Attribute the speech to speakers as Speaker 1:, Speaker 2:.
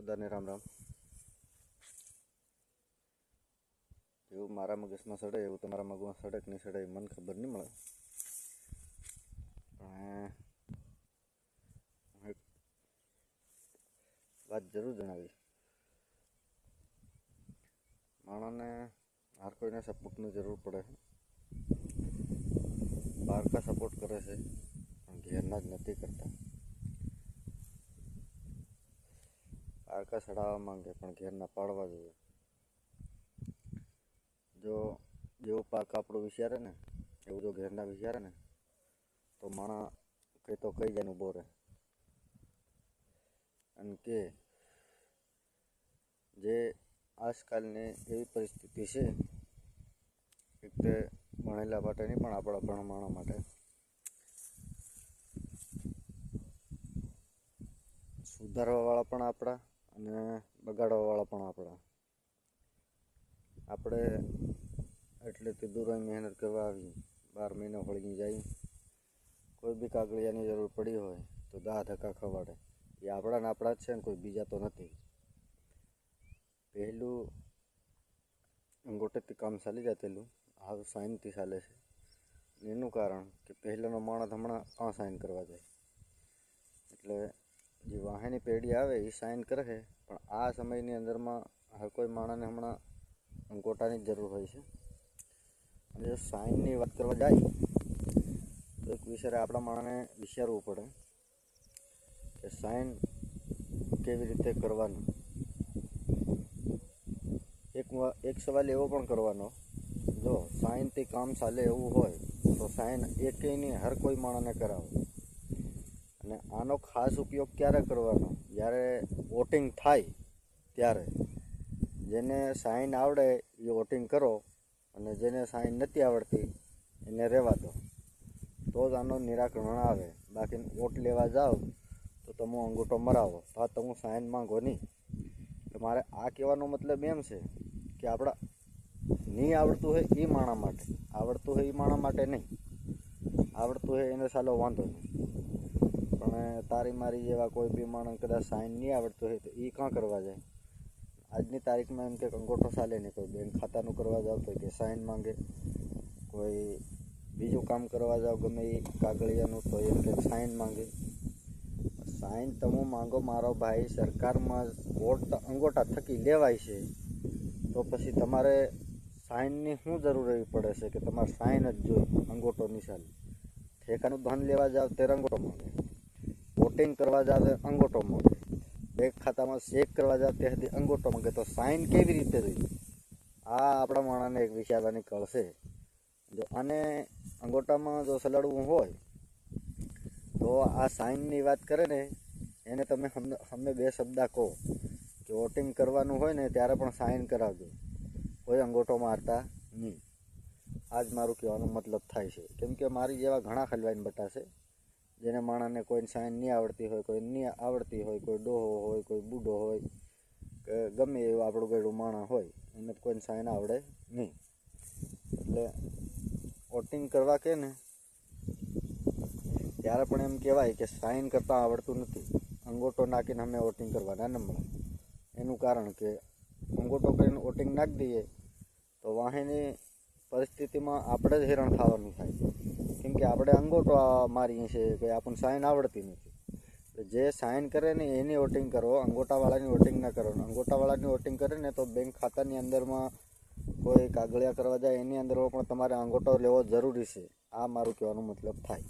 Speaker 1: બધાને રામ રામ. એવું મારા મગજમાં સડે એવું તમારા મગજમાં સડે કે નહીં સડે મને ખબર નહીં મળે. પણ એક વાત જરૂર જણાવી. માણસને હર કોઈને સપોર્ટની જરૂર પડે. બાળકા સપોર્ટ કરે છે પણ ઘેરના જ નથી કરતા. બાળકા ચડાવવા માંગે પણ ઘેરના પાડવા જોઈએ. જો જેવું પાક આપણું વિચારે ને એવું જો ઘેરના વિચારે ને તો માણસ કંઈ તો કઈ જાય ઊભો રહે. અને કે જે આજકાલની એવી પરિસ્થિતિ છે એક તે ભણેલા માટે નહીં પણ આપણા ભણવાના માટે સુધારવાવાળા પણ આપણા અને બગાડવાવાળા પણ આપણા. આપણે એટલેથી દૂર મહેનત કરવા આવી 12 મહિના વળગી જાય. કોઈ બી કાગળિયાની જરૂર પડી હોય તો 10 ધક્કા ખવાડે. એ આપણા જ છે ને કોઈ બીજા તો નથી. પહેલું અંગોઠેથી કામ ચાલી જતેલું હવે સાઇનથી ચાલે છે. એનું કારણ કે પહેલાંનો માણસ હમણાં કાં સાઇન કરવા જાય. એટલે જે વાહેની પેઢી આવે એ સાઇન કરે છે પણ આ સમયની અંદરમાં હર કોઈ માણસને હમણાં અંગોઠાની જ જરૂર હોય છે. અને જો સાઇનની વાત કરવા જાય તો એક વિચારે આપણા માણસને વિચારવું પડે કે સાઇન કેવી રીતે કરવાનું. એક સવાલ એવો પણ કરવાનો, જો સાઇનથી કામ ચાલે એવું હોય તો સાઇન એકેયની હર કોઈ માણસને કરાવો. અને આનો ખાસ ઉપયોગ ક્યારે કરવાનો? જ્યારે વોટિંગ થાય ત્યારે. જેને સાઇન આવડે એ વોટિંગ કરો અને જેને સાઇન નથી આવડતી એને રહેવા દો, તો જ આનો નિરાકરણ આવે. બાકી વોટ લેવા જાઓ તો તમે અંગૂઠો મરાવો તો તમે સાઇન માંગો નહીં. એટલે મારે આ કહેવાનો મતલબ એમ છે કે આપણા નહીં આવડતું હોય એ માણસ માટે, આવડતું હોય એ માણસ માટે નહીં. આવડતું હોય એને ચાલો વાંધો નહીં, પણ તારી મારી જેવા કોઈ બી માણસ કદાચ સાઇન નહીં આવડતું હોય તો એ કાં કરવા જાય? આજની તારીખમાં એમ કે અંગૂઠો ચાલે નહીં. કોઈ બેંક ખાતાનું કરવા જાવ તો કે સાઇન માંગે, કોઈ બીજું કામ કરવા જાવ ગમે એ કાગળિયાનું તો એમ કે સાઇન માંગે. સાઇન તમે માંગો મારો ભાઈ, સરકારમાં વોટ અંગૂઠા થકી લેવાય છે તો પછી તમારે સાઇનની શું જરૂર એવી પડે છે કે તમારે સાઇન જ જોઈએ, અંગૂઠો નહીં ચાલે. ઠેકાનું ધન લેવા જાવ ત્યારે અંગૂઠો માંગે, વોટિંગ કરવા જાવ તો અંગૂઠો માંગે, બેંક ખાતામાં ચેક કરવા જાવ ત્યાંથી અંગૂઠો માંગે. તો સાઇન કેવી રીતે જોઈએ? આ આપણા માણસને એક વિચારવાની કળ છે. જો આને અંગૂઠામાં જો સલાડવું હોય તો આ સાઇનની વાત કરે ને એને તમે અમને 2 શબ્દ કહો કે વોટિંગ કરવાનું હોય ને ત્યારે પણ સાઇન કરાવજો, કોઈ અંગૂઠો મારતા નહીં. આ જ મારું કહેવાનો મતલબ થાય છે. કેમ કે મારી જેવા ઘણા ખલવાઈને બટાશે જેને માણસને કોઈને સાઇન નહીં આવડતી હોય, કોઈ નહીં આવડતી હોય, કોઈ ડોહો હોય, કોઈ બુઢો હોય કે ગમે એવું આપણું ગળું માણસ હોય એને કોઈને સાઇન આવડે નહીં. એટલે વોટિંગ કરવા કે ને ત્યારે પણ એમ કહેવાય કે સાઇન કરતાં આવડતું નથી, અંગૂઠો નાખીને અમે વોટિંગ કરવાના ન મળે. એનું કારણ કે અંગૂઠો કરીને વોટિંગ નાખી દઈએ તો વાહેની પરિસ્થિતિમાં આપણે જ હેરાન થવાનું થાય. કેમ કે આપણે અંગૂઠો મારીએ છીએ કે આપણને સાઇન આવડતી નથી. તો જે સાઇન કરે ને એની વોટિંગ કરો, અંગૂઠાવાળાની વોટિંગ ના કરો. અંગૂઠાવાળાની વોટિંગ કરે ને તો બેંક ખાતાની અંદરમાં કોઈ કાગળિયા કરવા જાય એની અંદર પણ તમારે અંગૂઠો લેવો જરૂરી છે. આ મારું કહેવાનો મતલબ થાય.